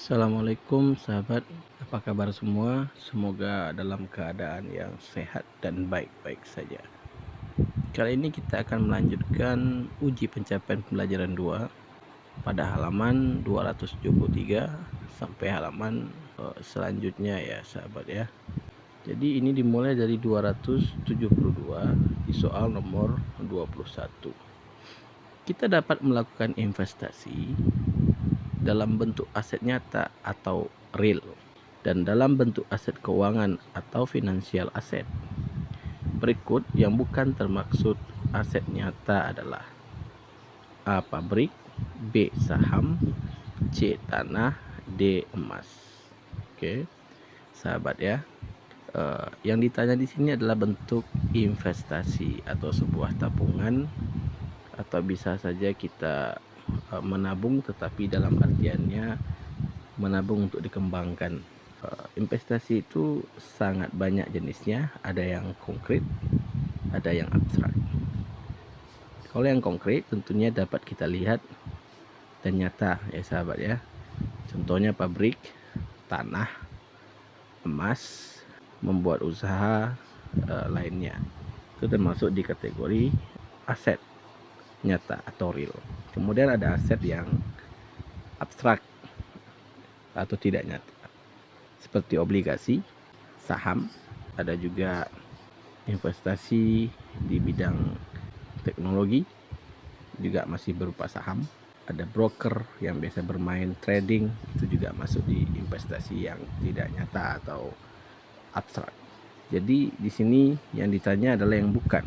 Assalamualaikum sahabat, apa kabar semua? Semoga dalam keadaan yang sehat dan baik-baik saja. Kali ini kita akan melanjutkan uji pencapaian pembelajaran 2 pada halaman 273 sampai halaman selanjutnya ya sahabat ya. Jadi ini dimulai dari 272 di soal nomor 21. Kita dapat melakukan investasi dalam bentuk aset nyata atau real dan dalam bentuk aset keuangan atau finansial aset. Berikut yang bukan termaksud aset nyata adalah A. Pabrik, B. Saham, C. Tanah, D. Emas. Oke, sahabat ya. Yang ditanya di sini adalah bentuk investasi atau sebuah tabungan, atau bisa saja kita menabung, tetapi dalam artiannya menabung untuk dikembangkan. Investasi itu sangat banyak jenisnya, ada yang konkret, ada yang abstrak. Kalau yang konkret tentunya dapat kita lihat dan nyata ya sahabat ya. Contohnya pabrik, tanah, emas, membuat usaha lainnya. Itu termasuk di kategori aset nyata atau real. Kemudian ada aset yang abstrak atau tidak nyata, seperti obligasi, saham, ada juga investasi di bidang teknologi juga masih berupa saham. Ada broker yang biasa bermain trading, itu juga masuk di investasi yang tidak nyata atau abstrak. Jadi di sini yang ditanya adalah yang bukan.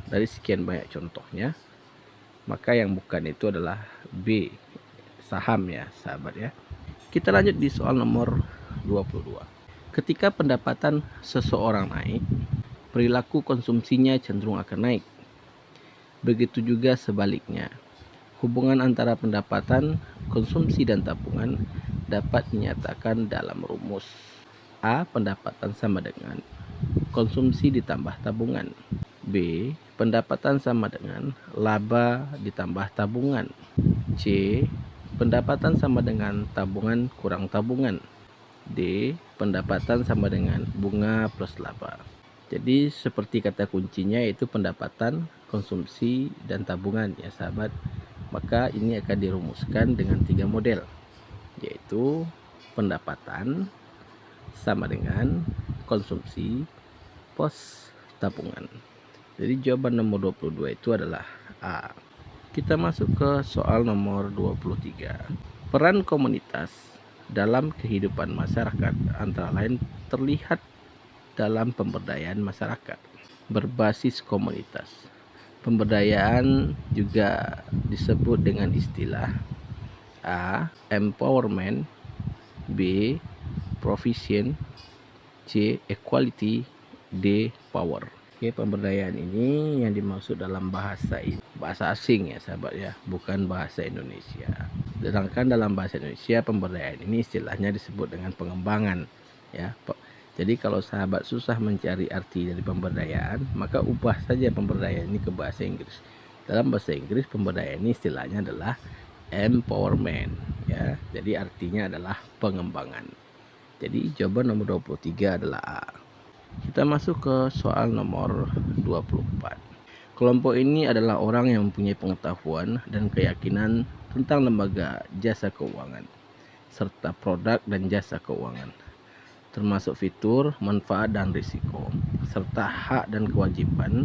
Dari sekian banyak contohnya, maka yang bukan itu adalah B, saham ya sahabat ya. Kita lanjut di soal nomor 22. Ketika pendapatan seseorang naik, perilaku konsumsinya cenderung akan naik. Begitu juga sebaliknya. Hubungan antara pendapatan, konsumsi, dan tabungan dapat dinyatakan dalam rumus. A. Pendapatan sama dengan konsumsi ditambah tabungan. B. Pendapatan sama dengan laba ditambah tabungan. C. Pendapatan sama dengan tabungan kurang tabungan. D. Pendapatan sama dengan bunga plus laba. Jadi seperti kata kuncinya yaitu pendapatan, konsumsi, dan tabungan ya sahabat. Maka ini akan dirumuskan dengan 3 model, yaitu pendapatan sama dengan konsumsi pos tabungan. Jadi jawaban nomor 22 itu adalah A. Kita masuk ke soal nomor 23. Peran komunitas dalam kehidupan masyarakat antara lain terlihat dalam pemberdayaan masyarakat berbasis komunitas. Pemberdayaan juga disebut dengan istilah A. Empowerment, B. Provision, C. Equality, D. Power. Oke, pemberdayaan ini yang dimaksud dalam bahasa asing ya sahabat ya, bukan bahasa Indonesia. Sedangkan dalam bahasa Indonesia pemberdayaan ini istilahnya disebut dengan pengembangan ya. Jadi kalau sahabat susah mencari arti dari pemberdayaan, maka ubah saja pemberdayaan ini ke bahasa Inggris. Dalam bahasa Inggris pemberdayaan ini istilahnya adalah empowerment ya. Jadi artinya adalah pengembangan. Jadi jawaban nomor 23 adalah A. Kita masuk ke soal nomor 24. Kelompok ini adalah orang yang mempunyai pengetahuan dan keyakinan tentang lembaga jasa keuangan serta produk dan jasa keuangan, termasuk fitur, manfaat dan risiko, serta hak dan kewajiban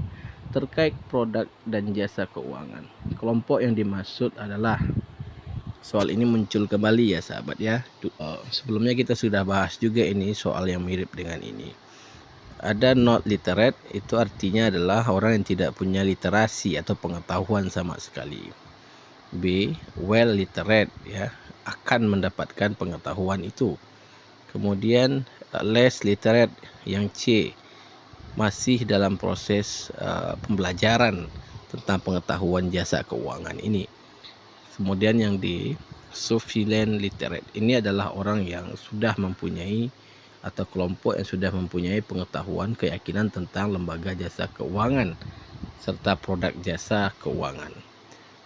terkait produk dan jasa keuangan. Kelompok yang dimaksud adalah, soal ini muncul kembali ya sahabat ya. Sebelumnya kita sudah bahas juga ini soal yang mirip dengan ini. Ada not literate, itu artinya adalah orang yang tidak punya literasi atau pengetahuan sama sekali. B. Well literate ya, akan mendapatkan pengetahuan itu. Kemudian less literate yang C, masih dalam proses pembelajaran tentang pengetahuan jasa keuangan ini. Kemudian yang D, sufficient literate, ini adalah orang yang sudah mempunyai atau kelompok yang sudah mempunyai pengetahuan, keyakinan tentang lembaga jasa keuangan serta produk jasa keuangan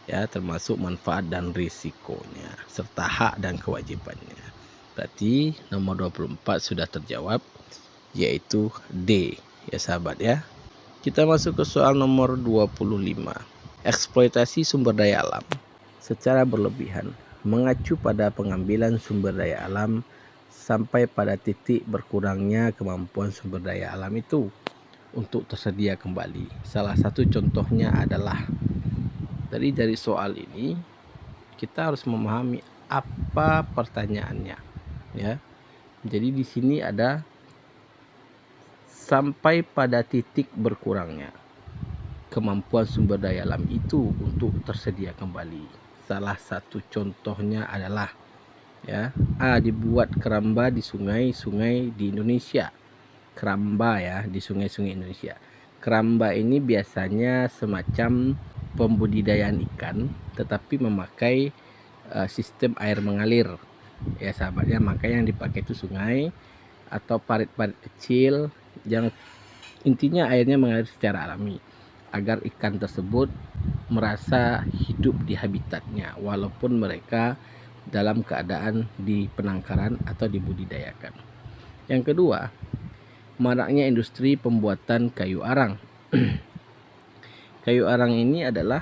ya, termasuk manfaat dan risikonya serta hak dan kewajibannya. Berarti nomor 24 sudah terjawab, yaitu D ya sahabat ya. Kita masuk ke soal nomor 25. Eksploitasi sumber daya alam secara berlebihan mengacu pada pengambilan sumber daya alam sampai pada titik berkurangnya kemampuan sumber daya alam itu untuk tersedia kembali. Salah satu contohnya adalah dari soal ini kita harus memahami apa pertanyaannya ya. Jadi di sini ada sampai pada titik berkurangnya kemampuan sumber daya alam itu untuk tersedia kembali. Salah satu contohnya adalah ya, dibuat keramba di sungai-sungai di Indonesia. Keramba ya di sungai-sungai Indonesia. Keramba ini biasanya semacam pembudidayaan ikan tetapi memakai sistem air mengalir. Ya sahabatnya, maka yang dipakai itu sungai atau parit-parit kecil yang intinya airnya mengalir secara alami agar ikan tersebut merasa hidup di habitatnya walaupun mereka dalam keadaan di penangkaran atau dibudidayakan. Yang kedua, maraknya industri pembuatan kayu arang. Kayu arang ini adalah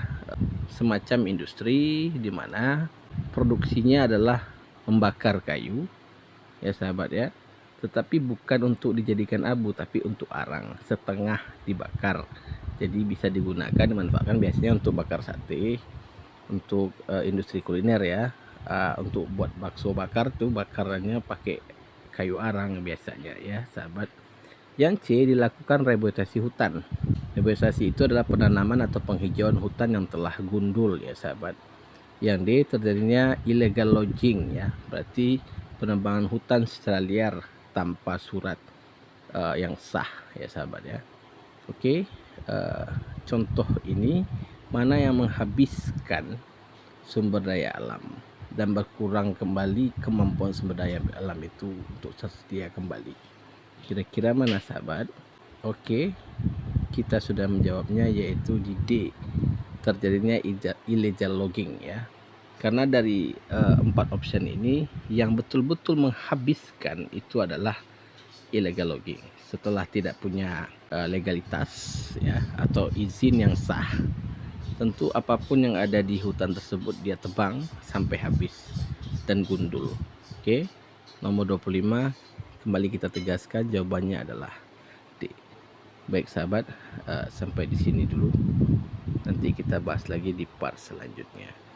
semacam industri di mana produksinya adalah membakar kayu ya sahabat ya, tetapi bukan untuk dijadikan abu tapi untuk arang, setengah dibakar. Jadi bisa digunakan dimanfaatkan biasanya untuk bakar sate, untuk industri kuliner ya. Untuk buat bakso bakar tuh bakarannya pakai kayu arang biasanya ya sahabat. Yang C, dilakukan rehabilitasi hutan. Rehabilitasi itu adalah penanaman atau penghijauan hutan yang telah gundul ya sahabat. Yang D, terjadinya illegal logging ya, berarti penebangan hutan secara liar tanpa surat yang sah ya sahabat ya. Oke, contoh ini mana yang menghabiskan sumber daya alam dan berkurang kembali kemampuan sumber daya alam itu untuk tersedia kembali. Kira-kira mana sahabat? Oke, kita sudah menjawabnya yaitu di D, terjadinya illegal logging ya. Karena dari 4 option ini yang betul-betul menghabiskan itu adalah illegal logging. Setelah tidak punya legalitas ya atau izin yang sah, tentu apapun yang ada di hutan tersebut dia tebang sampai habis dan gundul. Oke, nomor 25 kembali kita tegaskan jawabannya adalah D. Baik sahabat, sampai di sini dulu. Nanti kita bahas lagi di part selanjutnya.